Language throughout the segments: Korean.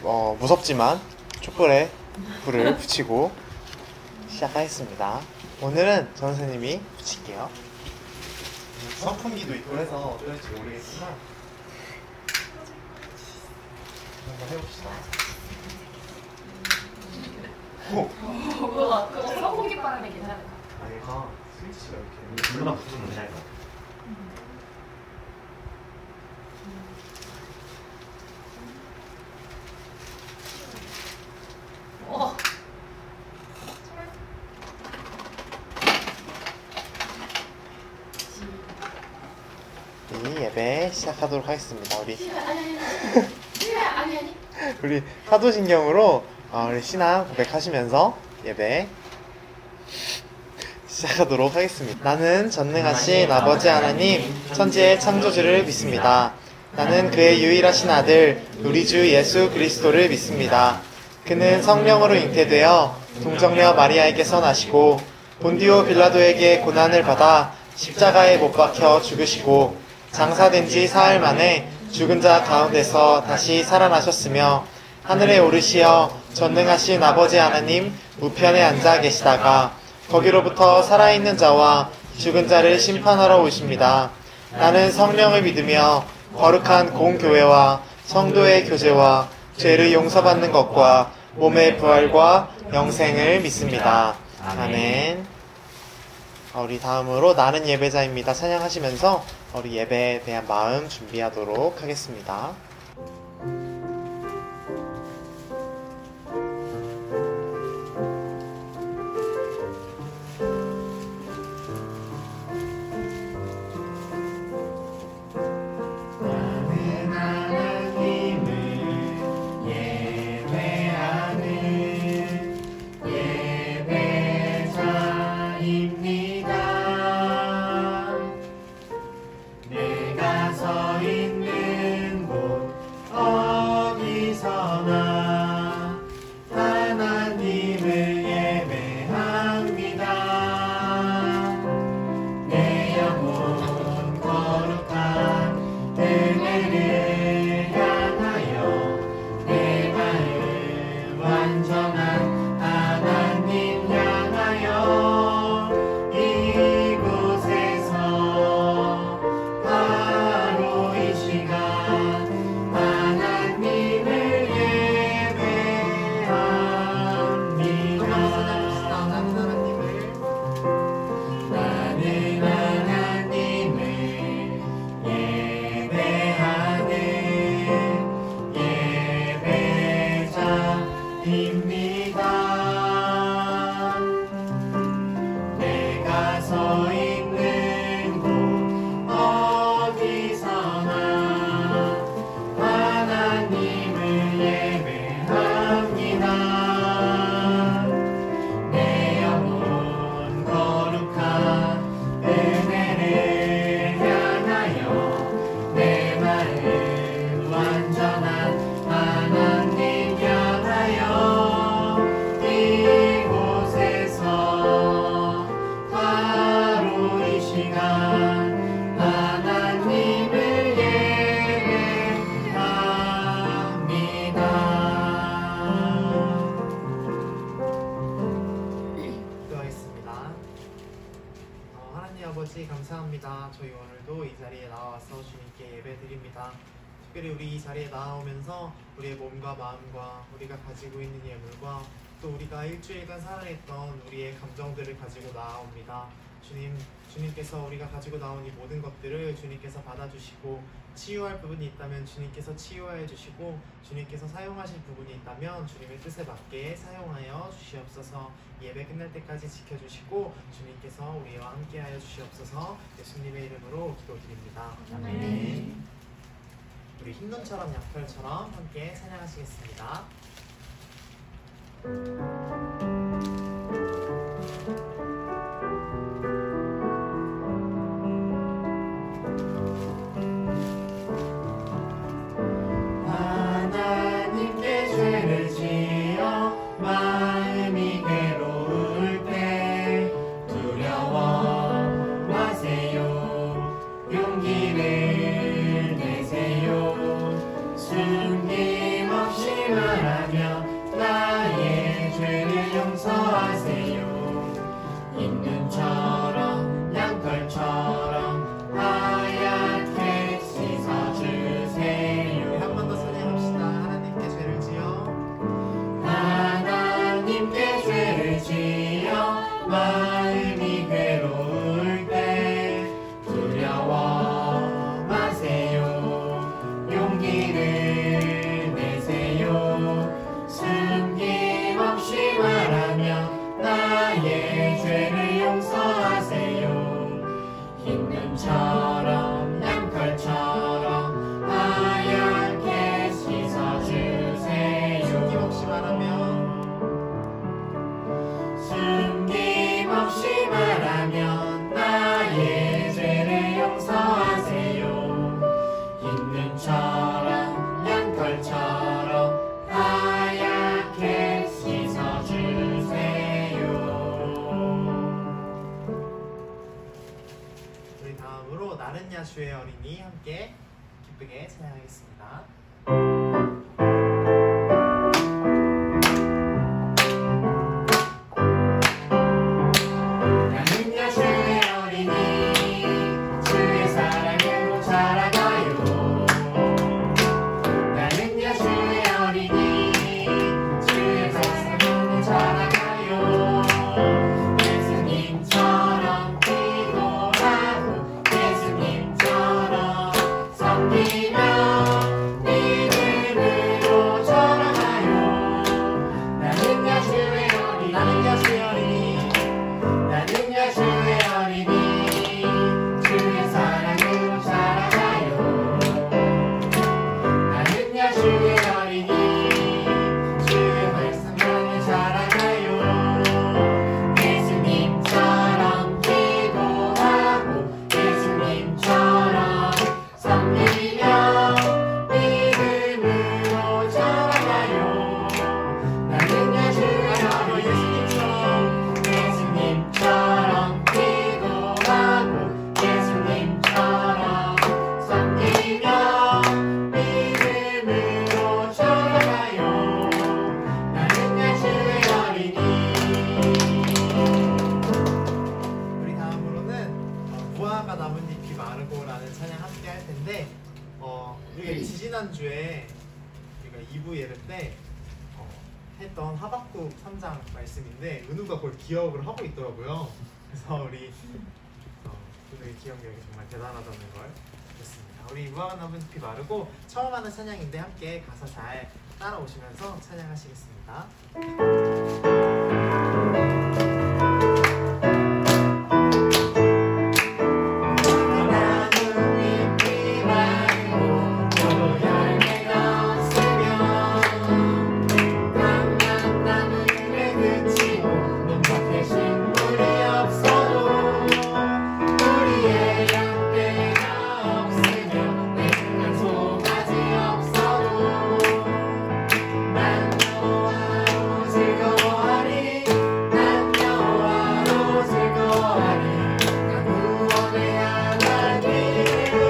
무섭지만 촛불에 불을 붙이고 시작하겠습니다. 오늘은 전 선생님이 붙일게요. 선풍기도 있고 해서 어떨지 모르겠지만 한번 해봅시다. 그거 선풍기 바람에 괜찮아. 얘가 스위치가 이렇게 불만 붙으면 괜찮을 것 같아. 이 예배 시작하도록 하겠습니다. 아니. 우리 사도신경으로 우리 신앙 고백하시면서 예배 시작하도록 하겠습니다. 나는 전능하신 아버지 하나님 천지의 창조주를 믿습니다. 나는 그의 유일하신 아들 우리 주 예수 그리스도를 믿습니다. 그는 성령으로 잉태되어 동정녀 마리아에게서 나시고 본디오 빌라도에게 고난을 받아 십자가에 못 박혀 죽으시고 장사된 지 사흘 만에 죽은 자 가운데서 다시 살아나셨으며 하늘에 오르시어 전능하신 아버지 하나님 우편에 앉아 계시다가 거기로부터 살아있는 자와 죽은 자를 심판하러 오십니다. 나는 성령을 믿으며 거룩한 공교회와 성도의 교제와 죄를 용서받는 것과 몸의 부활과 영생을 믿습니다. 아멘. 우리 다음으로 나는 예배자입니다. 찬양하시면서 우리 예배에 대한 마음 준비하도록 하겠습니다. 감사합니다. 저희 오늘도 이 자리에 나와서 주님께 예배드립니다. 특별히 우리 이 자리에 나오면서 우리의 몸과 마음과 우리가 가지고 있는 예물과 또 우리가 일주일간 살아냈던 우리의 감정들을 가지고 나옵니다. 주님께서 우리가 가지고 나온 이 모든 것들을 주님께서 받아주시고 치유할 부분이 있다면 주님께서 치유해 주시고 주님께서 사용하실 부분이 있다면 주님의 뜻에 맞게 사용하여 주시옵소서. 예배 끝날 때까지 지켜주시고 주님께서 우리와 함께하여 주시옵소서. 예수님의 이름으로 기도드립니다. 아멘. 우리 흰눈처럼 양털처럼 함께 찬양하시겠습니다. 용기를 내세요. 숨김없이 말하며 나의 죄를 용서하세요. 인눈처럼 양털처럼 하얗게 씻어주세요. 한 번 더 찬양합시다. 하나님께 죄를 지어 하나님께 죄를 지어 마음이 괴로울 때 두려워 마세요. 용기를 내세요. 숨김없이 말하며 나의 죄를 용서하세요. 흰눈처럼 양털처럼 하얗게 씻어주세요. 숨김없이 말하며 숨김없이 말하며 나의 죄를 용서하세요. 흰눈처럼 양털처럼 하얗게 씻어주세요. 우리 다음으로 나른야 주의 어린이 함께 기쁘게 찬양하겠습니다. 나는야 주의 어린이 주의 사랑으로 자라가요. 나는야 주의 어린이 주의 사랑으로 자라가요. 예수님처럼 기도하고 예수님처럼 섬기며 믿음으로 자라가요. 나는야 주의 어린이 나는야 주의 어린이 나는야 주의 어린이 주의 사랑으로 자라가요. 나는야 주의 어린이 주의 말씀만을 자라가요. 예수님처럼 기도하고 예수님처럼 섬기며 믿음으로 자라가요. 나는야 주의 어린이 예수님처럼 기도하고 예수님처럼 섬기며 믿음으로 자라가요. 나는야 주의 어린이. 우리 다음으로는 무화과 나뭇잎이 마르고라는 찬양 함께 할 텐데 우리가 지지난주에 우리가 2부 예배 때 했던 하박국 3장 말씀인데 은우가 그걸 기억을 하고 있더라고요. 그래서 우리 은우의 기억력이 정말 대단하다는 걸 느꼈습니다. 우리 무화과 나뭇잎이 마르고 처음 하는 찬양인데 함께 가서 잘 따라오시면서 찬양하시겠습니다. 나뭇잎이 마르고 또 열매가 없으면 감람나무에 그치고 눈밭에 식물이 없어도 우리의 양떼가 없으면 냉한 송아지 없어도 난 여호와로 즐거워하리. 난 여호와로 즐거워하리. 난 구원의 하나님을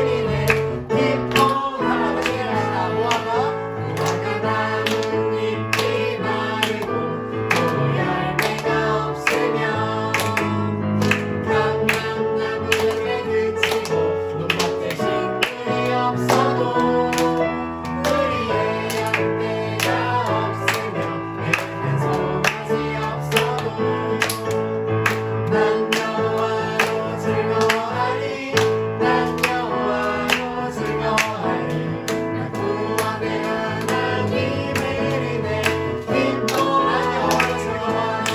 인해 기뻐하며 지나다. 무화과 나뭇잎이 마르고 또 열매가 없으면 감람나무에 그치고 눈밭에 식물이 없어도 우리의 양떼가 없으면 냉한 송아지 없어도 난 여호와로 즐거워하리. 난 여호와로 즐거워하리. 난 구원의 하나님을 인해 기뻐하며 즐거워하리.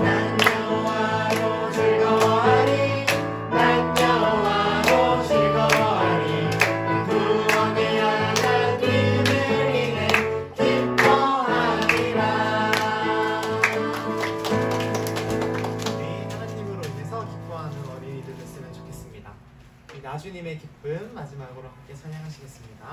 난 여호와로 즐거워하리. 난 여호와로 즐거워하리. 난 구원의 하나님을 인해 기뻐하리라. 우리 하나님으로 인해서 기뻐하는 어린이들 됐으면 좋겠습니다. 우리 나주님의 기쁨 마지막으로 함께 찬양하시겠습니다.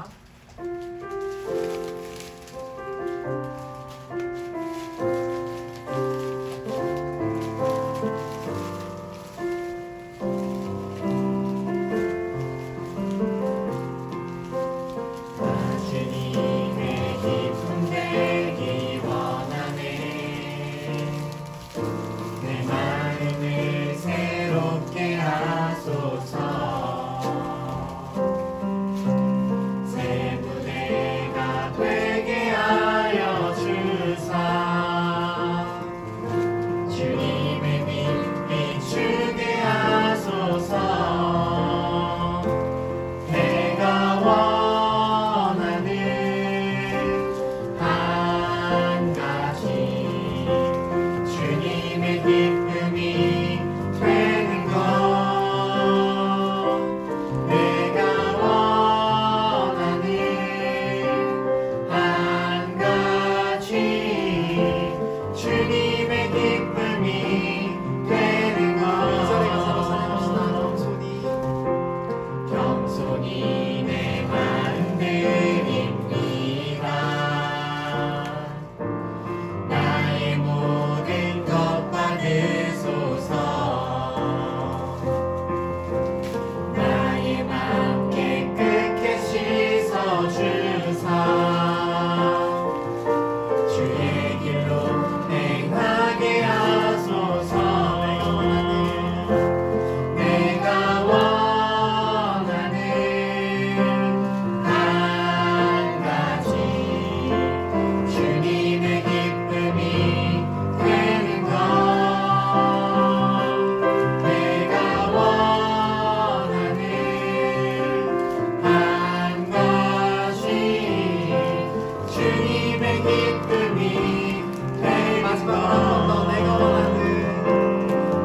주님의 기쁨 기쁨이 되는 마지막으로 한 번 더 내가 원하는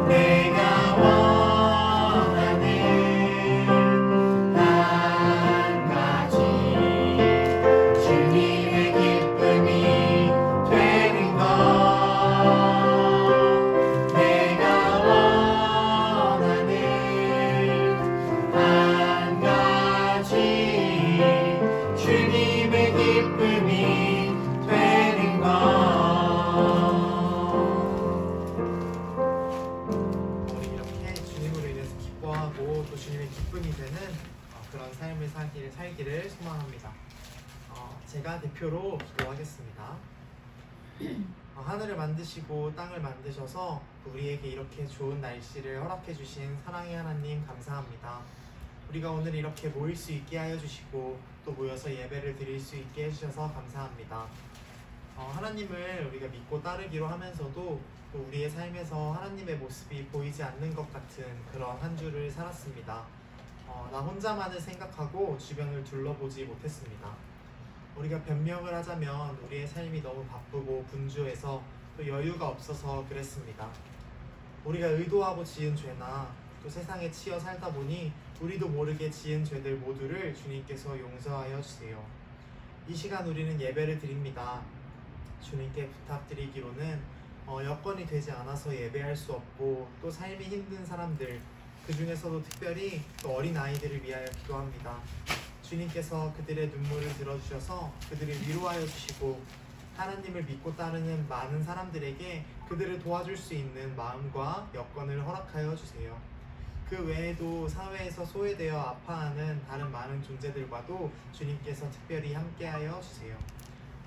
내가 원하는 한 가지 주님의 기쁨이 되는 것 내가 원하는 한 가지 주님의 기쁨이 되는 것 우리 이렇게 주님으로 인해서 기뻐하고 또 주님의 기쁨이 되는 그런 삶을 살기를 소망합니다. 제가 대표로 기도하겠습니다. 하늘을 만드시고 땅을 만드셔서 우리에게 이렇게 좋은 날씨를 허락해 주신 사랑의 하나님 감사합니다. 우리가 오늘 이렇게 모일 수 있게 하여 주시고 또 모여서 예배를 드릴 수 있게 해주셔서 감사합니다. 하나님을 우리가 믿고 따르기로 하면서도 또 우리의 삶에서 하나님의 모습이 보이지 않는 것 같은 그런 한 주를 살았습니다. 나 혼자만을 생각하고 주변을 둘러보지 못했습니다. 우리가 변명을 하자면 우리의 삶이 너무 바쁘고 분주해서 또 여유가 없어서 그랬습니다. 우리가 의도하고 지은 죄나 또 세상에 치여 살다 보니 우리도 모르게 지은 죄들 모두를 주님께서 용서하여 주세요. 이 시간 우리는 예배를 드립니다. 주님께 부탁드리기로는 여건이 되지 않아서 예배할 수 없고 또 삶이 힘든 사람들, 그 중에서도 특별히 또 어린 아이들을 위하여 기도합니다. 주님께서 그들의 눈물을 들어주셔서 그들을 위로하여 주시고 하나님을 믿고 따르는 많은 사람들에게 그들을 도와줄 수 있는 마음과 여건을 허락하여 주세요. 그 외에도 사회에서 소외되어 아파하는 다른 많은 존재들과도 주님께서 특별히 함께하여 주세요.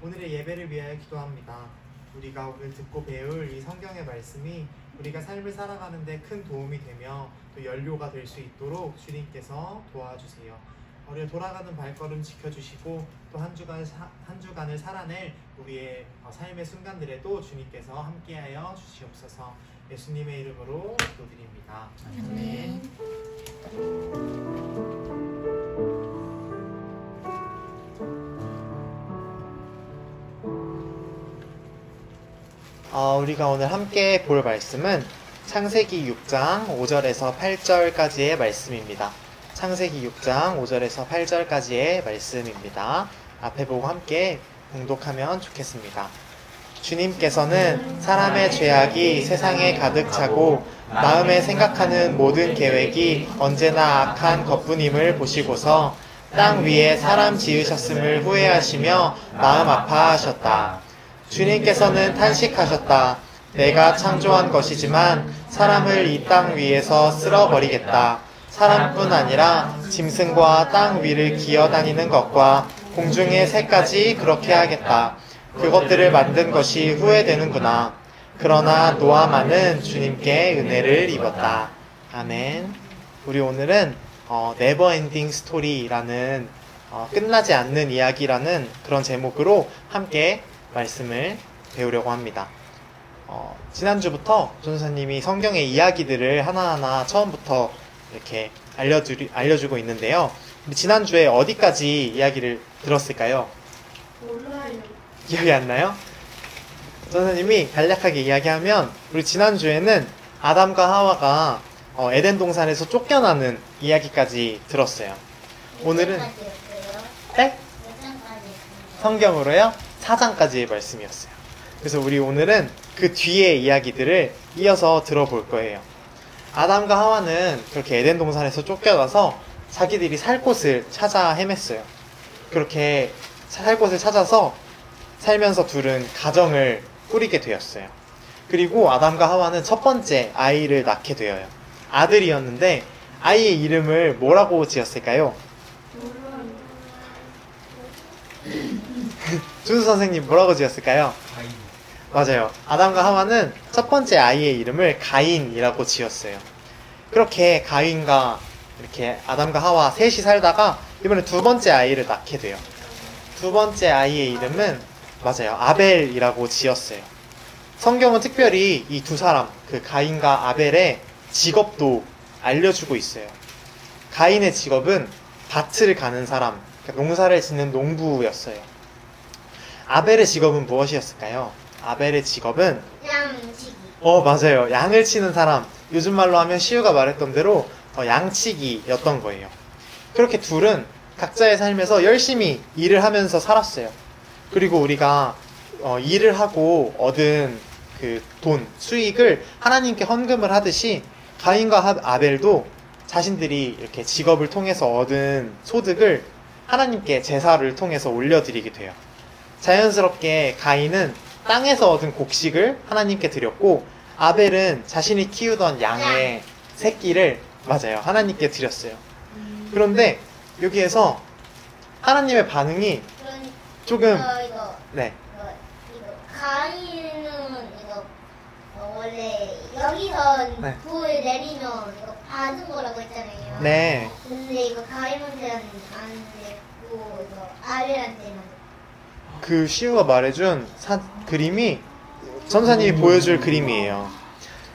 오늘의 예배를 위하여 기도합니다. 우리가 오늘 듣고 배울 이 성경의 말씀이 우리가 삶을 살아가는 데 큰 도움이 되며 또 연료가 될 수 있도록 주님께서 도와주세요. 우리의 돌아가는 발걸음 지켜주시고 또 한 주간을 살아낼 우리의 삶의 순간들에도 주님께서 함께하여 주시옵소서. 예수님의 이름으로 기도드립니다. 아멘. 우리가 오늘 함께 볼 말씀은 창세기 6장 5절에서 8절까지의 말씀입니다. 창세기 6장 5절에서 8절까지의 말씀입니다. 앞에 보고 함께 봉독하면 좋겠습니다. 주님께서는 사람의 죄악이 세상에 가득 차고 마음에 생각하는 모든 계획이 언제나 악한 것뿐임을 보시고서 땅 위에 사람 지으셨음을 후회하시며 마음 아파하셨다. 주님께서는 탄식하셨다. 내가 창조한 것이지만 사람을 이 땅 위에서 쓸어버리겠다. 사람뿐 아니라 짐승과 땅 위를 기어다니는 것과 공중의 새까지 그렇게 하겠다. 그것들을 만든 것이 후회되는구나. 그러나 노아만은 주님께 은혜를 입었다. 아멘. 우리 오늘은 네버엔딩 스토리라는 끝나지 않는 이야기라는 그런 제목으로 함께 말씀을 배우려고 합니다. 지난주부터 전도사님이 성경의 이야기들을 하나하나 처음부터 이렇게 알려주고 있는데요. 지난주에 어디까지 이야기를 들었을까요? 몰라요. 기억이 안 나요? 전도사님이 간략하게 이야기하면 우리 지난주에는 아담과 하와가 에덴 동산에서 쫓겨나는 이야기까지 들었어요. 오늘은 네? 성경으로요? 4장까지의 말씀이었어요. 그래서 우리 오늘은 그 뒤의 이야기들을 이어서 들어볼 거예요. 아담과 하와는 그렇게 에덴 동산에서 쫓겨나서 자기들이 살 곳을 찾아 헤맸어요. 그렇게 살 곳을 찾아서 살면서 둘은 가정을 꾸리게 되었어요. 그리고 아담과 하와는 첫 번째 아이를 낳게 되어요. 아들이었는데 아이의 이름을 뭐라고 지었을까요? 준수 선생님 뭐라고 지었을까요? 가인. 맞아요. 아담과 하와는 첫 번째 아이의 이름을 가인이라고 지었어요. 그렇게 가인과 이렇게 아담과 하와 셋이 살다가 이번에 두 번째 아이를 낳게 돼요. 두 번째 아이의 이름은 맞아요. 아벨이라고 지었어요. 성경은 특별히 이 두 사람, 그 가인과 아벨의 직업도 알려주고 있어요. 가인의 직업은 밭을 가는 사람, 그러니까 농사를 짓는 농부였어요. 아벨의 직업은 무엇이었을까요? 아벨의 직업은 양치기. 맞아요. 양을 치는 사람. 요즘 말로 하면 시우가 말했던 대로 양치기였던 거예요. 그렇게 둘은 각자의 삶에서 열심히 일을 하면서 살았어요. 그리고 우리가 일을 하고 얻은 그 돈, 수익을 하나님께 헌금을 하듯이 가인과 아벨도 자신들이 이렇게 직업을 통해서 얻은 소득을 하나님께 제사를 통해서 올려드리게 돼요. 자연스럽게 가인은 땅에서 얻은 곡식을 하나님께 드렸고, 아벨은 자신이 키우던 양의 새끼를 맞아요, 하나님께 드렸어요. 그런데 여기에서 하나님의 반응이 그러니 조금 이거 네, 가인은 이거 원래 여기서 네. 불 내리면 이거 받은 거라고 했잖아요. 네, 근데 이거 가인한테는 안 됐고 이거 아벨한테는. 그 시우가 말해준 그림이 전사님이 보여줄 그림이에요.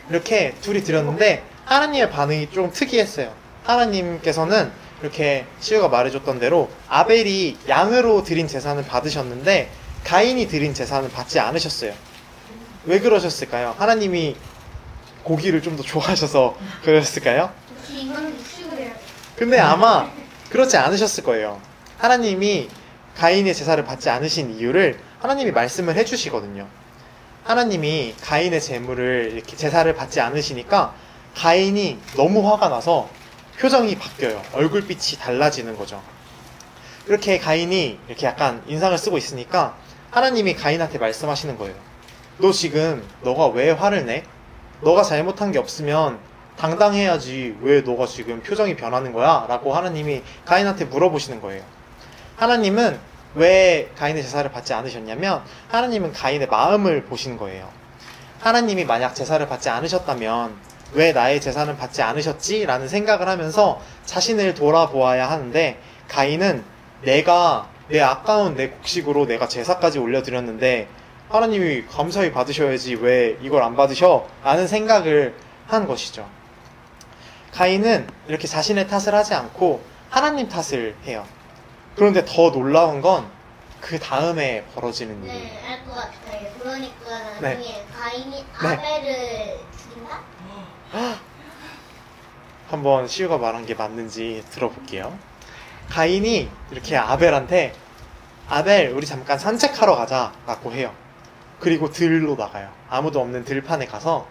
이렇게 둘이 드렸는데 하나님의 반응이 좀 특이했어요. 하나님께서는 이렇게 시우가 말해줬던 대로 아벨이 양으로 드린 제사는 받으셨는데 가인이 드린 제사는 받지 않으셨어요. 왜 그러셨을까요? 하나님이 고기를 좀 더 좋아하셔서 그러셨을까요? 혹시 이건 육식을 해야 돼. 근데 아마 그렇지 않으셨을 거예요. 하나님이 가인의 제사를 받지 않으신 이유를 하나님이 말씀을 해주시거든요. 하나님이 가인의 제물을 이렇게 제사를 받지 않으시니까 가인이 너무 화가 나서 표정이 바뀌어요. 얼굴빛이 달라지는 거죠. 이렇게 가인이 이렇게 약간 인상을 쓰고 있으니까 하나님이 가인한테 말씀하시는 거예요. 너 지금 너가 왜 화를 내? 너가 잘못한 게 없으면 당당해야지 왜 너가 지금 표정이 변하는 거야? 라고 하나님이 가인한테 물어보시는 거예요. 하나님은 왜 가인의 제사를 받지 않으셨냐면 하나님은 가인의 마음을 보시는 거예요. 하나님이 만약 제사를 받지 않으셨다면 왜 나의 제사는 받지 않으셨지? 라는 생각을 하면서 자신을 돌아보아야 하는데 가인은 내가 내 아까운 내 곡식으로 내가 제사까지 올려드렸는데 하나님이 감사히 받으셔야지 왜 이걸 안 받으셔? 라는 생각을 한 것이죠. 가인은 이렇게 자신의 탓을 하지 않고 하나님 탓을 해요. 그런데 더 놀라운 건 그 다음에 벌어지는 일이에요. 네, 알 것 같아요. 그러니까 네. 나중에 가인이 아벨을 죽인다? 한번 시우가 말한 게 맞는지 들어볼게요. 가인이 이렇게 아벨한테 아벨 우리 잠깐 산책하러 가자 라고 해요. 그리고 들로 나가요. 아무도 없는 들판에 가서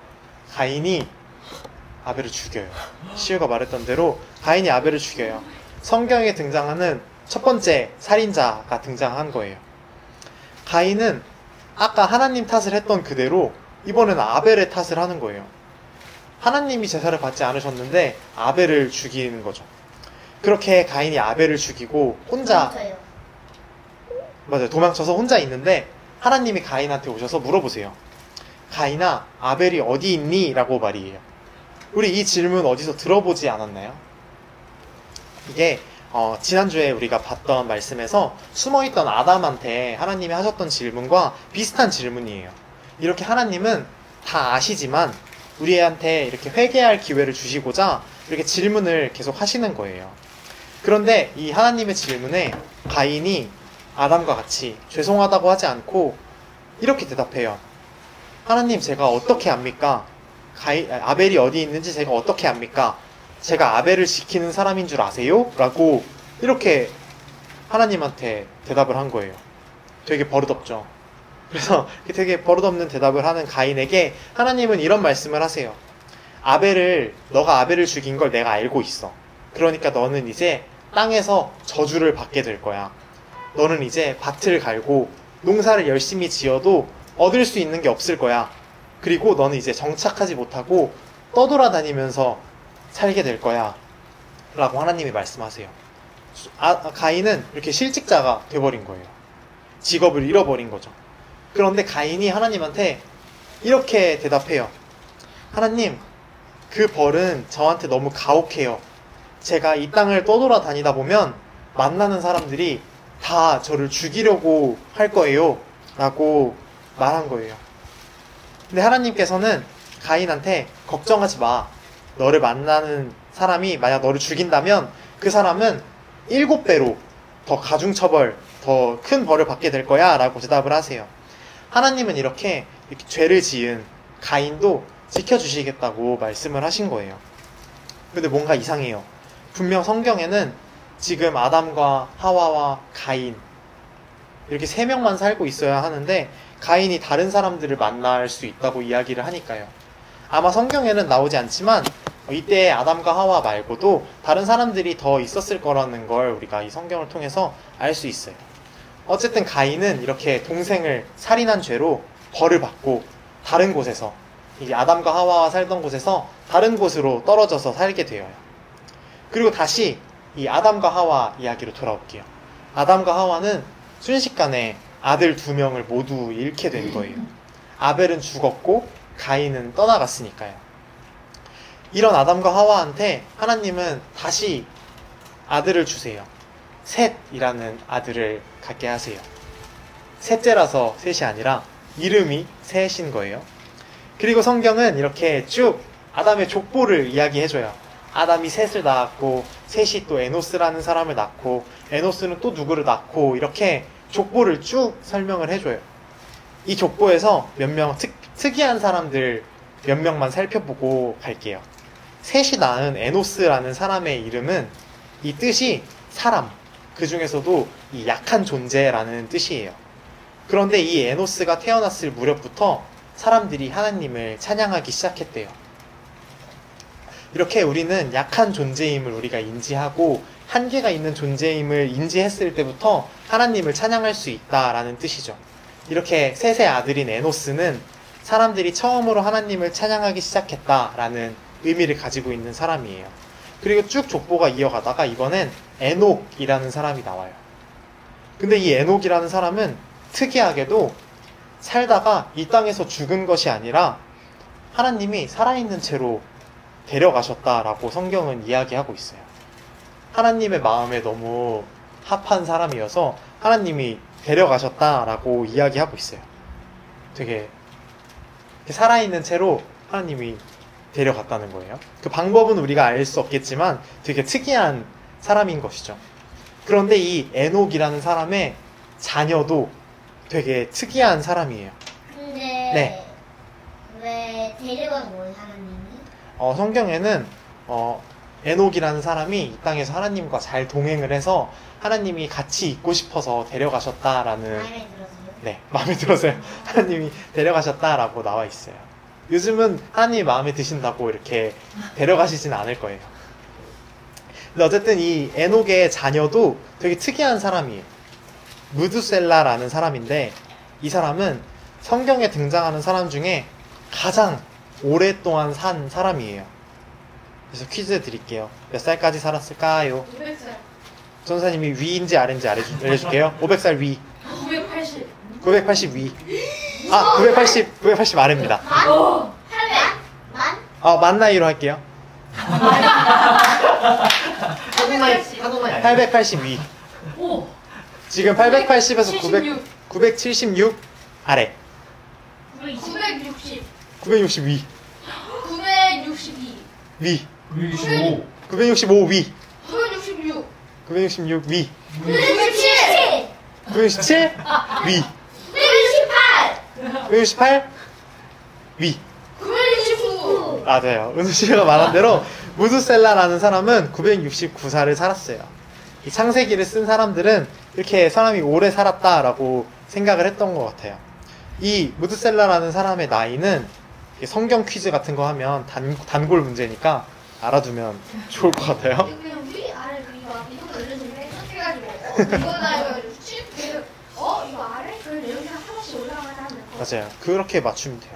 가인이 아벨을 죽여요. 시우가 말했던 대로 가인이 아벨을 죽여요. 성경에 등장하는 첫 번째 살인자가 등장한 거예요. 가인은 아까 하나님 탓을 했던 그대로 이번에는 아벨의 탓을 하는 거예요. 하나님이 제사를 받지 않으셨는데 아벨을 죽이는 거죠. 그렇게 가인이 아벨을 죽이고 혼자 도망쳐요. 맞아요. 도망쳐서 혼자 있는데 하나님이 가인한테 오셔서 물어보세요. 가인아, 아벨이 어디 있니? 라고 말이에요. 우리 이 질문 어디서 들어보지 않았나요? 이게 지난주에 우리가 봤던 말씀에서 숨어있던 아담한테 하나님이 하셨던 질문과 비슷한 질문이에요. 이렇게 하나님은 다 아시지만 우리한테 이렇게 회개할 기회를 주시고자 이렇게 질문을 계속 하시는 거예요. 그런데 이 하나님의 질문에 가인이 아담과 같이 죄송하다고 하지 않고 이렇게 대답해요. 하나님, 제가 어떻게 압니까? 아벨이 어디 있는지 제가 어떻게 압니까? 제가 아벨을 지키는 사람인 줄 아세요? 라고 이렇게 하나님한테 대답을 한 거예요. 되게 버릇없죠. 그래서 되게 버릇없는 대답을 하는 가인에게 하나님은 이런 말씀을 하세요. 너가 아벨을 죽인 걸 내가 알고 있어. 그러니까 너는 이제 땅에서 저주를 받게 될 거야. 너는 이제 밭을 갈고 농사를 열심히 지어도 얻을 수 있는 게 없을 거야. 그리고 너는 이제 정착하지 못하고 떠돌아다니면서 살게 될 거야. 라고 하나님이 말씀하세요. 가인은 이렇게 실직자가 돼버린 거예요. 직업을 잃어버린 거죠. 그런데 가인이 하나님한테 이렇게 대답해요. 하나님, 그 벌은 저한테 너무 가혹해요. 제가 이 땅을 떠돌아다니다 보면 만나는 사람들이 다 저를 죽이려고 할 거예요. 라고 말한 거예요. 근데 하나님께서는 가인한테 걱정하지 마. 너를 만나는 사람이 만약 너를 죽인다면 그 사람은 7배로 더 가중처벌 더 큰 벌을 받게 될 거야 라고 대답을 하세요. 하나님은 이렇게 죄를 지은 가인도 지켜주시겠다고 말씀을 하신 거예요. 근데 뭔가 이상해요. 분명 성경에는 지금 아담과 하와와 가인 이렇게 3명만 살고 있어야 하는데 가인이 다른 사람들을 만날 수 있다고 이야기를 하니까요. 아마 성경에는 나오지 않지만 이때 아담과 하와 말고도 다른 사람들이 더 있었을 거라는 걸 우리가 이 성경을 통해서 알 수 있어요. 어쨌든 가인은 이렇게 동생을 살인한 죄로 벌을 받고 다른 곳에서, 이 아담과 하와와 살던 곳에서 다른 곳으로 떨어져서 살게 되어요. 그리고 다시 이 아담과 하와 이야기로 돌아올게요. 아담과 하와는 순식간에 아들 2명을 모두 잃게 된 거예요. 아벨은 죽었고 가인은 떠나갔으니까요. 이런 아담과 하와한테 하나님은 다시 아들을 주세요. 셋이라는 아들을 갖게 하세요. 셋째라서 셋이 아니라 이름이 셋인 거예요. 그리고 성경은 이렇게 쭉 아담의 족보를 이야기해줘요. 아담이 셋을 낳았고 셋이 또 에노스라는 사람을 낳고 에노스는 또 누구를 낳고 이렇게 족보를 쭉 설명을 해줘요. 이 족보에서 몇 명 특이한 사람들 몇 명만 살펴보고 갈게요. 셋이 낳은 에노스라는 사람의 이름은 이 뜻이 사람, 그 중에서도 이 약한 존재라는 뜻이에요. 그런데 이 에노스가 태어났을 무렵부터 사람들이 하나님을 찬양하기 시작했대요. 이렇게 우리는 약한 존재임을 우리가 인지하고 한계가 있는 존재임을 인지했을 때부터 하나님을 찬양할 수 있다라는 뜻이죠. 이렇게 셋의 아들인 에노스는 사람들이 처음으로 하나님을 찬양하기 시작했다라는 의미를 가지고 있는 사람이에요. 그리고 쭉 족보가 이어가다가 이번엔 에녹이라는 사람이 나와요. 근데 이 에녹이라는 사람은 특이하게도 살다가 이 땅에서 죽은 것이 아니라 하나님이 살아있는 채로 데려가셨다라고 성경은 이야기하고 있어요. 하나님의 마음에 너무 합한 사람이어서 하나님이 데려가셨다라고 이야기하고 있어요. 되게 살아있는 채로 하나님이 데려갔다는 거예요. 그 방법은 우리가 알 수 없겠지만 되게 특이한 사람인 것이죠. 그런데 이 에녹이라는 사람의 자녀도 되게 특이한 사람이에요. 근데 네. 왜 데려간 거예요, 하나님이? 성경에는 에녹이라는 사람이 이 땅에서 하나님과 잘 동행을 해서 하나님이 같이 있고 싶어서 데려가셨다라는, 마음에 들었어요? 네, 마음에 들어서요. 하나님이 데려가셨다라고 나와 있어요. 요즘은 하나님이 마음에 드신다고 이렇게 데려가시진 않을 거예요. 근데 어쨌든 이 에녹의 자녀도 되게 특이한 사람이에요. 무드셀라라는 사람인데 이 사람은 성경에 등장하는 사람 중에 가장 오랫동안 산 사람이에요. 그래서 퀴즈 드릴게요. 몇 살까지 살았을까요? 500살. 전사님이 위인지 아래인지 알려줄게요. 500살 위. 980. 980 위. 980 아래입니다. 오! 800? 만? 만 나이로 할게요. 한국 나이 880 위. 오! 지금 880에서 76. 976 아래. 960. 960 위. 962. 위. 965 965 위. 966. 966 위. 967! 967 위. 968! 968 위. 969. 맞아요. 은우 씨가 말한 대로 무드셀라라는 사람은 969살을 살았어요. 이 창세기를 쓴 사람들은 이렇게 사람이 오래 살았다라고 생각을 했던 것 같아요. 이 무드셀라라는 사람의 나이는 성경 퀴즈 같은 거 하면 단골 문제니까 알아두면 좋을 것 같아요. 그냥 위, 아래, 위가 이거 올려주면 선택해가지고 이거 나 이거 이거 아래? 그럼 여기 하나씩 올라가면 하면 될 거. 맞아요. 그렇게 맞추면 돼요.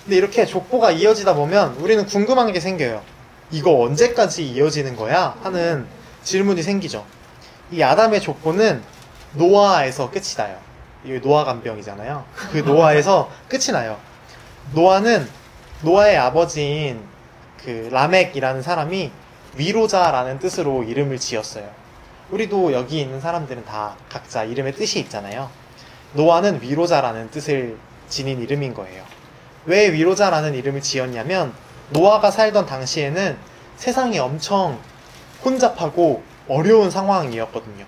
근데 이렇게 족보가 이어지다 보면 우리는 궁금한 게 생겨요. 이거 언제까지 이어지는 거야? 하는 질문이 생기죠. 이 아담의 족보는 노아에서 끝이 나요. 이게 노아 간병이잖아요. 그 노아에서 끝이 나요. 노아의 아버지인 그 라멕이라는 사람이 위로자라는 뜻으로 이름을 지었어요. 우리도 여기 있는 사람들은 다 각자 이름의 뜻이 있잖아요. 노아는 위로자라는 뜻을 지닌 이름인 거예요. 왜 위로자라는 이름을 지었냐면 노아가 살던 당시에는 세상이 엄청 혼잡하고 어려운 상황이었거든요.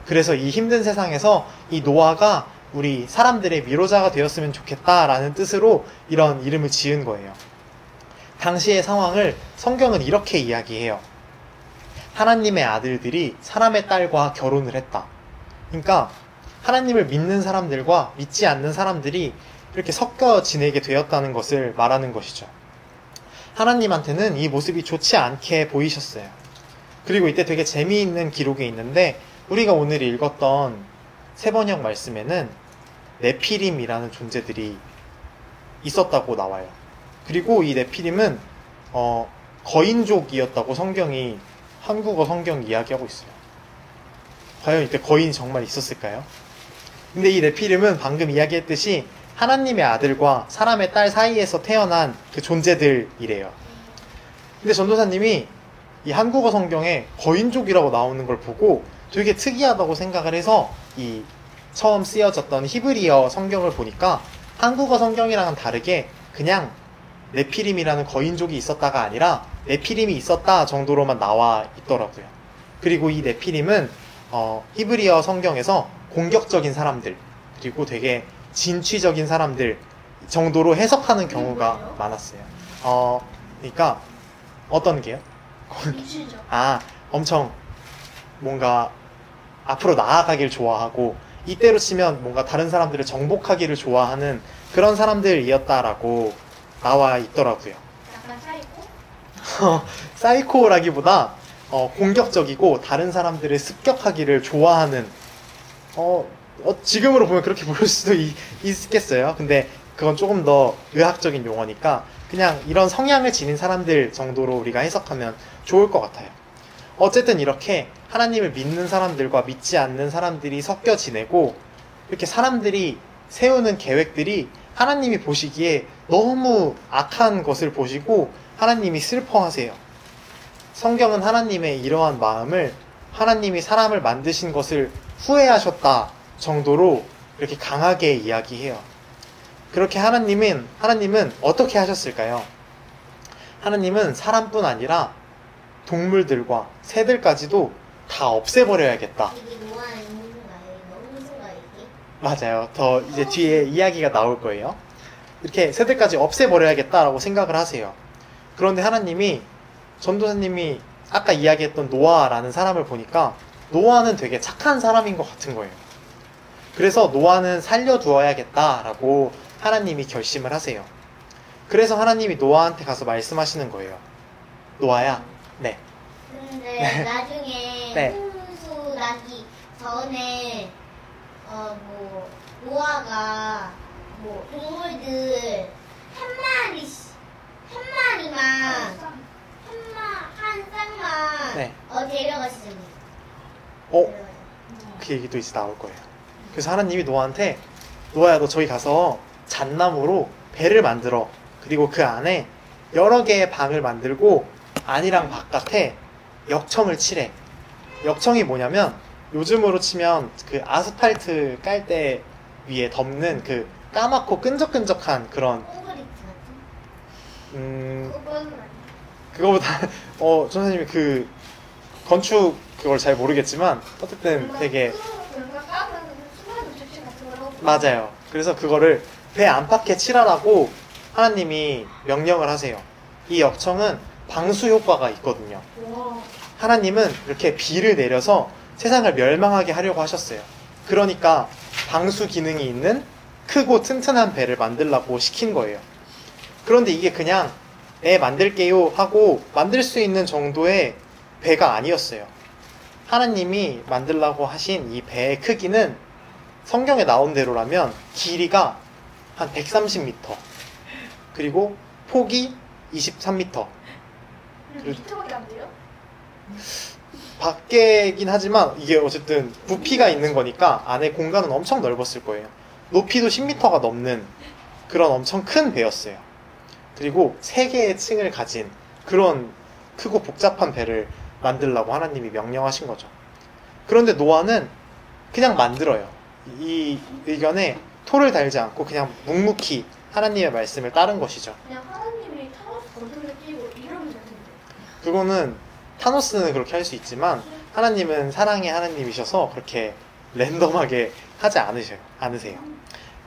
그래서 이 힘든 세상에서 이 노아가 우리 사람들의 위로자가 되었으면 좋겠다라는 뜻으로 이런 이름을 지은 거예요. 당시의 상황을 성경은 이렇게 이야기해요. 하나님의 아들들이 사람의 딸과 결혼을 했다. 그러니까 하나님을 믿는 사람들과 믿지 않는 사람들이 이렇게 섞여 지내게 되었다는 것을 말하는 것이죠. 하나님한테는 이 모습이 좋지 않게 보이셨어요. 그리고 이때 되게 재미있는 기록이 있는데 우리가 오늘 읽었던 세번역 말씀에는 네피림이라는 존재들이 있었다고 나와요. 그리고 이 네피림은 거인족이었다고 성경이 한국어 성경 이야기하고 있어요. 과연 이때 거인이 정말 있었을까요? 근데 이 네피림은 방금 이야기했듯이 하나님의 아들과 사람의 딸 사이에서 태어난 그 존재들이래요. 근데 전도사님이 이 한국어 성경에 거인족이라고 나오는 걸 보고 되게 특이하다고 생각을 해서 이 처음 쓰여졌던 히브리어 성경을 보니까 한국어 성경이랑은 다르게 그냥 네피림이라는 거인족이 있었다가 아니라 네피림이 있었다 정도로만 나와 있더라고요. 그리고 이 네피림은 히브리어 성경에서 공격적인 사람들 그리고 되게 진취적인 사람들 정도로 해석하는 경우가 많았어요. 그러니까 어떤 게요? 미치죠. 엄청 뭔가 앞으로 나아가길 좋아하고 이때로 치면 뭔가 다른 사람들을 정복하기를 좋아하는 그런 사람들이었다라고 나와 있더라고요. 약간 사이코? 사이코라기보다 공격적이고 다른 사람들을 습격하기를 좋아하는 지금으로 보면 그렇게 볼 수도 있겠어요. 근데 그건 조금 더 의학적인 용어니까 그냥 이런 성향을 지닌 사람들 정도로 우리가 해석하면 좋을 것 같아요. 어쨌든 이렇게 하나님을 믿는 사람들과 믿지 않는 사람들이 섞여 지내고 이렇게 사람들이 세우는 계획들이 하나님이 보시기에 너무 악한 것을 보시고 하나님이 슬퍼하세요. 성경은 하나님의 이러한 마음을 하나님이 사람을 만드신 것을 후회하셨다 정도로 이렇게 강하게 이야기해요. 그렇게 하나님은 어떻게 하셨을까요? 하나님은 사람뿐 아니라 동물들과 새들까지도 다 없애버려야겠다. 이게 노아 인물인가요? 너무 무슨가 이게? 맞아요. 더 이제 뒤에 이야기가 나올 거예요. 이렇게 새들까지 없애버려야겠다라고 생각을 하세요. 그런데 하나님이 전도사님이 아까 이야기했던 노아라는 사람을 보니까 노아는 되게 착한 사람인 것 같은 거예요. 그래서 노아는 살려두어야겠다라고 하나님이 결심을 하세요. 그래서 하나님이 노아한테 가서 말씀하시는 거예요. 노아야, 네. 근데 나중에 네. 홍수 나기 전에 노아가 동물들 한 마리만 한 쌍만 네. 데려가시잖아요. 그 얘기도 이제 나올 거예요. 그래서 하나님이 노아한테 노아야 너 저기 가서 잣나무로 배를 만들어. 그리고 그 안에 여러 개의 방을 만들고 안이랑 바깥에 역청을 칠해. 역청이 뭐냐면 요즘으로 치면 그 아스팔트 깔 때 위에 덮는 그 까맣고 끈적끈적한 그런 콘크리트 같은? 그거는 그거보다 전사님이 그 건축 그걸 잘 모르겠지만 어쨌든 되게 뭔가 까면 수많은 접시 같은 걸 하고 맞아요. 그래서 그거를 배 안팎에 칠하라고 하나님이 명령을 하세요. 이 역청은 방수 효과가 있거든요. 와. 하나님은 이렇게 비를 내려서 세상을 멸망하게 하려고 하셨어요. 그러니까 방수 기능이 있는 크고 튼튼한 배를 만들라고 시킨 거예요. 그런데 이게 그냥 만들게요 하고 만들 수 있는 정도의 배가 아니었어요. 하나님이 만들라고 하신 이 배의 크기는 성경에 나온 대로라면 길이가 한 130m 그리고 폭이 23m 미터밖에 안 돼요? 밖에긴 하지만 이게 어쨌든 부피가 있는 거니까 안에 공간은 엄청 넓었을 거예요. 높이도 10m가 넘는 그런 엄청 큰 배였어요. 그리고 3개의 층을 가진 그런 크고 복잡한 배를 만들라고 하나님이 명령하신 거죠. 그런데 노아는 그냥 만들어요. 이 의견에 토를 달지 않고 그냥 묵묵히 하나님의 말씀을 따른 것이죠. 그냥 하나님이 타노스 버튼을 끼고 이러면 되는데. 그거는 타노스는 그렇게 할 수 있지만 하나님은 사랑의 하나님이셔서 그렇게 랜덤하게 하지 않으세요.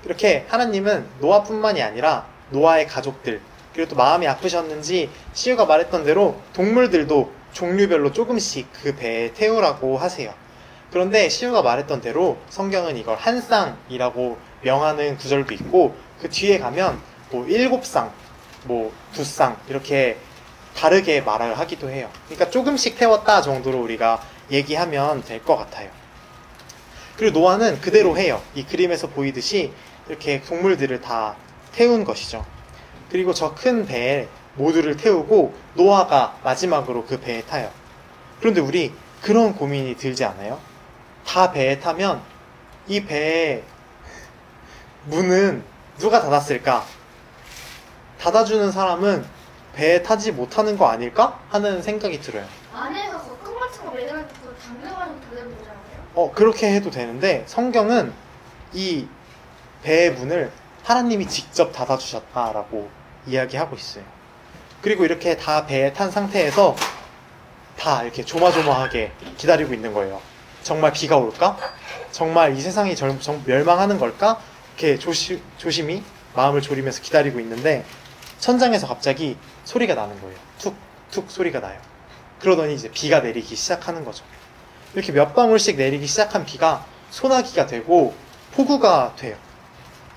이렇게 하나님은 노아뿐만이 아니라 노아의 가족들, 그리고 또 마음이 아프셨는지 시우가 말했던 대로 동물들도 종류별로 조금씩 그 배에 태우라고 하세요. 그런데 시우가 말했던 대로 성경은 이걸 한 쌍이라고 명하는 구절도 있고, 그 뒤에 가면 뭐 7쌍, 뭐 2쌍 이렇게 다르게 말을 하기도 해요. 그러니까 조금씩 태웠다 정도로 우리가 얘기하면 될 것 같아요. 그리고 노아는 그대로 해요. 이 그림에서 보이듯이 이렇게 동물들을 다 태운 것이죠. 그리고 저 큰 배에 모두를 태우고 노아가 마지막으로 그 배에 타요. 그런데 우리 그런 고민이 들지 않아요? 다 배에 타면 이 배의 문은 누가 닫았을까? 닫아주는 사람은 배에 타지 못하는 거 아닐까? 하는 생각이 들어요. 안에서 끈 같은 거 매달아서 당겨가지고 닫으면 되지 않아요? 그렇게 해도 되는데 성경은 이 배의 문을 하나님이 직접 닫아주셨다라고 이야기하고 있어요. 그리고 이렇게 다 배에 탄 상태에서 다 이렇게 조마조마하게 기다리고 있는 거예요. 정말 비가 올까? 정말 이 세상이 멸망하는 걸까? 이렇게 조심히 마음을 졸이면서 기다리고 있는데 천장에서 갑자기 소리가 나는 거예요. 툭툭 소리가 나요. 그러더니 이제 비가 내리기 시작하는 거죠. 이렇게 몇 방울씩 내리기 시작한 비가 소나기가 되고 폭우가 돼요.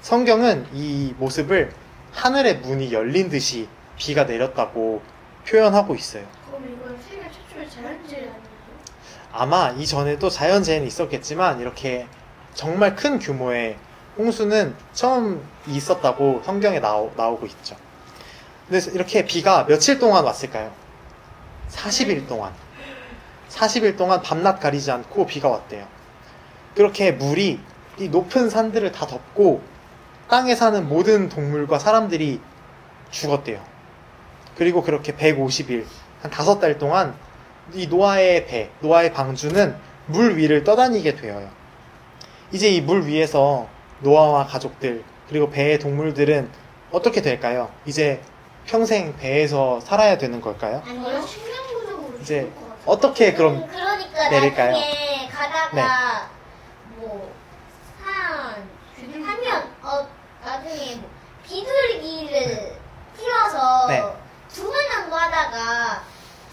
성경은 이 모습을 하늘의 문이 열린 듯이 비가 내렸다고 표현하고 있어요. 그럼 이건 세계 최초의 자연재해 아니에요? 아마 이전에도 자연재해는 있었겠지만 이렇게 정말 큰 규모의 홍수는 처음 있었다고 성경에 나오고 있죠. 그래서 이렇게 비가 며칠 동안 왔을까요? 40일 동안. 40일 동안 밤낮 가리지 않고 비가 왔대요. 그렇게 물이 이 높은 산들을 다 덮고 땅에 사는 모든 동물과 사람들이 죽었대요. 그리고 그렇게 150일, 한 5달 동안 이 노아의 배, 노아의 방주는 물 위를 떠다니게 되어요. 이제 이 물 위에서 노아와 가족들, 그리고 배의 동물들은 어떻게 될까요? 이제 평생 배에서 살아야 되는 걸까요? 아니요. 식량부족으로 이제 죽을 것 같아요. 어떻게 그럼 그러니까 내릴까요? 나중에 가다가 뭐 하면 나중에 뭐 비둘기를 키워서 네. 2번 정도 하다가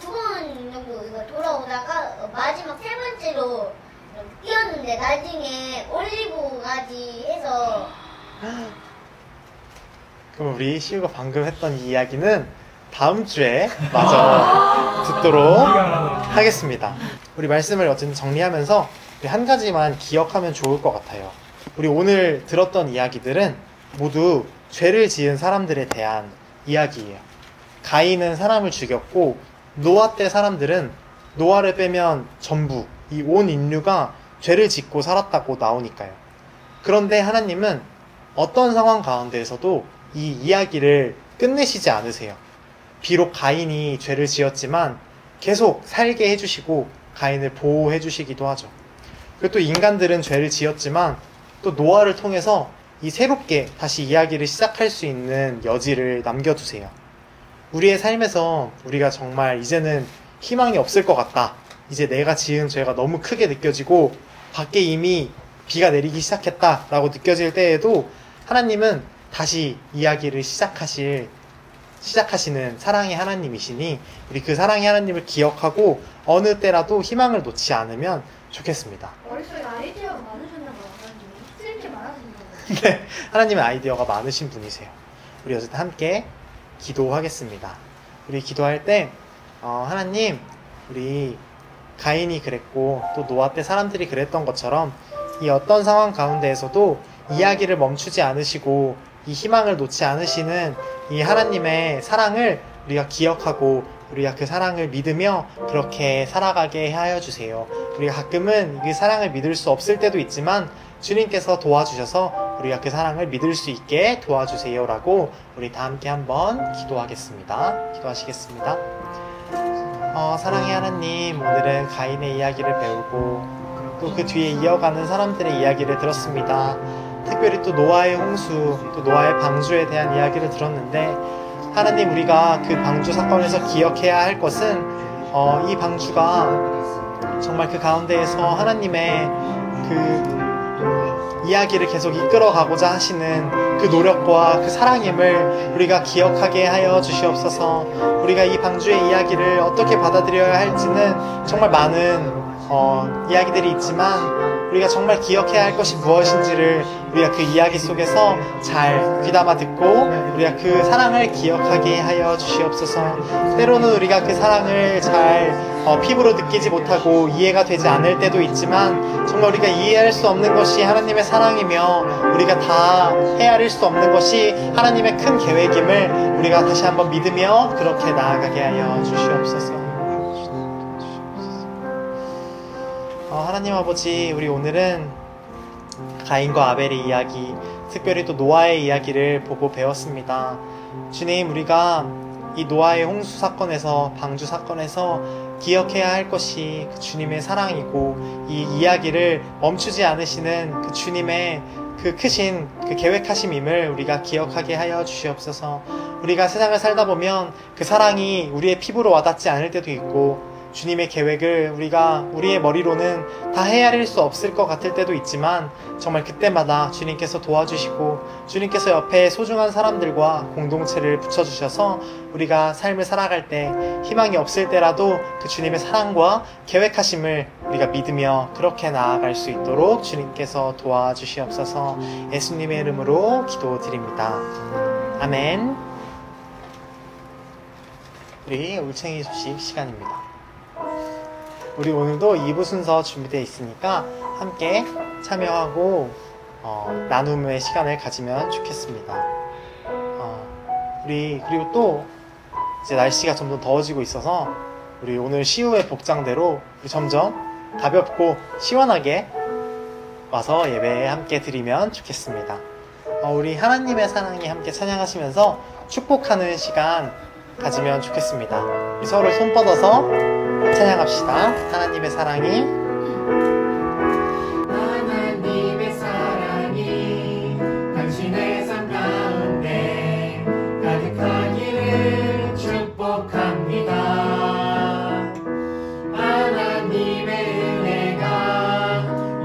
2번 정도 이거 돌아오다가 마지막 3번째로 뛰었는데 나중에 올리브까지 해서 그럼 우리 시우가 방금 했던 이 이야기는 다음 주에 마저 듣도록 하겠습니다. 우리 말씀을 어쨌든 정리하면서 우리 한 가지만 기억하면 좋을 것 같아요. 우리 오늘 들었던 이야기들은 모두 죄를 지은 사람들에 대한 이야기예요. 가인은 사람을 죽였고 노아 때 사람들은 노아를 빼면 전부 이 온 인류가 죄를 짓고 살았다고 나오니까요. 그런데 하나님은 어떤 상황 가운데에서도 이 이야기를 끝내시지 않으세요. 비록 가인이 죄를 지었지만 계속 살게 해주시고 가인을 보호해 주시기도 하죠. 그리고 또 인간들은 죄를 지었지만 또 노아를 통해서 이 새롭게 다시 이야기를 시작할 수 있는 여지를 남겨두세요. 우리의 삶에서 우리가 정말 이제는 희망이 없을 것 같다. 이제 내가 지은 죄가 너무 크게 느껴지고 밖에 이미 비가 내리기 시작했다라고 느껴질 때에도 하나님은 다시 이야기를 시작하시는 사랑의 하나님이시니 우리 그 사랑의 하나님을 기억하고 어느 때라도 희망을 놓지 않으면 좋겠습니다. 머릿속에 아이디어가 많으셨나 봐요. 하나님이. 쓸게 많아진다. 네, 하나님의 아이디어가 많으신 분이세요. 우리 어쨌든 함께 기도하겠습니다. 우리 기도할 때 하나님, 우리 가인이 그랬고 또 노아 때 사람들이 그랬던 것처럼 이 어떤 상황 가운데에서도 이야기를 멈추지 않으시고 이 희망을 놓지 않으시는 이 하나님의 사랑을 우리가 기억하고 우리가 그 사랑을 믿으며 그렇게 살아가게 하여 주세요. 우리가 가끔은 그 사랑을 믿을 수 없을 때도 있지만 주님께서 도와주셔서 우리가 그 사랑을 믿을 수 있게 도와주세요 라고 우리 다 함께 한번 기도하겠습니다. 기도하시겠습니다. 사랑의 하나님, 오늘은 가인의 이야기를 배우고 또 그 뒤에 이어가는 사람들의 이야기를 들었습니다. 특별히 또 노아의 홍수, 또 노아의 방주에 대한 이야기를 들었는데 하나님, 우리가 그 방주 사건에서 기억해야 할 것은 이 방주가 정말 그 가운데에서 하나님의 그 이야기를 계속 이끌어가고자 하시는 그 노력과 그 사랑임을 우리가 기억하게 하여 주시옵소서. 우리가 이 방주의 이야기를 어떻게 받아들여야 할지는 정말 많은 이야기들이 있지만 우리가 정말 기억해야 할 것이 무엇인지를 우리가 그 이야기 속에서 잘 귀담아 듣고 우리가 그 사랑을 기억하게 하여 주시옵소서. 때로는 우리가 그 사랑을 잘 피부로 느끼지 못하고 이해가 되지 않을 때도 있지만 정말 우리가 이해할 수 없는 것이 하나님의 사랑이며 우리가 다 헤아릴 수 없는 것이 하나님의 큰 계획임을 우리가 다시 한번 믿으며 그렇게 나아가게 하여 주시옵소서. 하나님 아버지, 우리 오늘은 가인과 아벨의 이야기, 특별히 또 노아의 이야기를 보고 배웠습니다. 주님, 우리가 이 노아의 홍수 사건에서, 방주 사건에서 기억해야 할 것이 그 주님의 사랑이고 이 이야기를 멈추지 않으시는 그 주님의 그 크신 그 계획하심임을 우리가 기억하게 하여 주시옵소서. 우리가 세상을 살다 보면 그 사랑이 우리의 피부로 와닿지 않을 때도 있고 주님의 계획을 우리가 우리의 머리로는 다 헤아릴 수 없을 것 같을 때도 있지만 정말 그때마다 주님께서 도와주시고 주님께서 옆에 소중한 사람들과 공동체를 붙여주셔서 우리가 삶을 살아갈 때 희망이 없을 때라도 그 주님의 사랑과 계획하심을 우리가 믿으며 그렇게 나아갈 수 있도록 주님께서 도와주시옵소서. 예수님의 이름으로 기도드립니다. 아멘. 우리 울챙이 소식 시간입니다. 우리 오늘도 2부 순서 준비되어 있으니까 함께 참여하고 나눔의 시간을 가지면 좋겠습니다. 그리고 또 이제 날씨가 점점 더워지고 있어서 우리 오늘 시우의 복장대로 우리 점점 가볍고 시원하게 와서 예배에 함께 드리면 좋겠습니다. 우리 하나님의 사랑이 함께 찬양하시면서 축복하는 시간 가지면 좋겠습니다. 우리 서로 손 뻗어서 찬양합시다. 하나님의 사랑이 하나님의 사랑이 당신의 삶 가운데 가득하기를 축복합니다. 하나님의 은혜가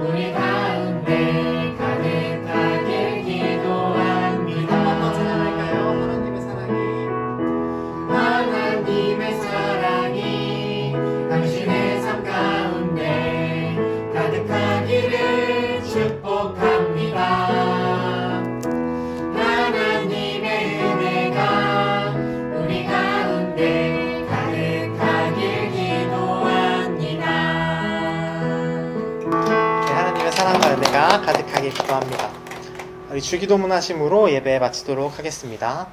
우리 가운데 가득하게 기도합니다. 한번 찬양할까요? 하나님의 사랑이 하나님의 사랑이 당신의 삶 가운데 가득하기를 축복합니다. 하나님의 은혜가 우리 가운데 가득하길 기도합니다. 네, 하나님의 사랑과 은혜가 가득하게 기도합니다. 우리 주기도문 하심으로 예배 마치도록 하겠습니다.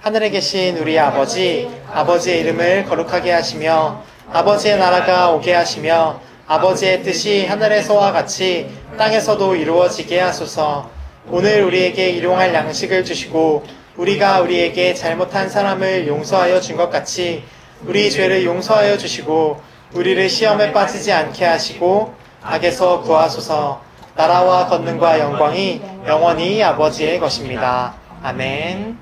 하늘에 계신 우리 아버지, 아버지의 이름을 거룩하게 하시며 아버지의 나라가 오게 하시며 아버지의 뜻이 하늘에서와 같이 땅에서도 이루어지게 하소서. 오늘 우리에게 일용할 양식을 주시고 우리가 우리에게 잘못한 사람을 용서하여 준 것 같이 우리 죄를 용서하여 주시고 우리를 시험에 빠지지 않게 하시고 악에서 구하소서. 나라와 권능과 영광이 영원히 아버지의 것입니다. 아멘.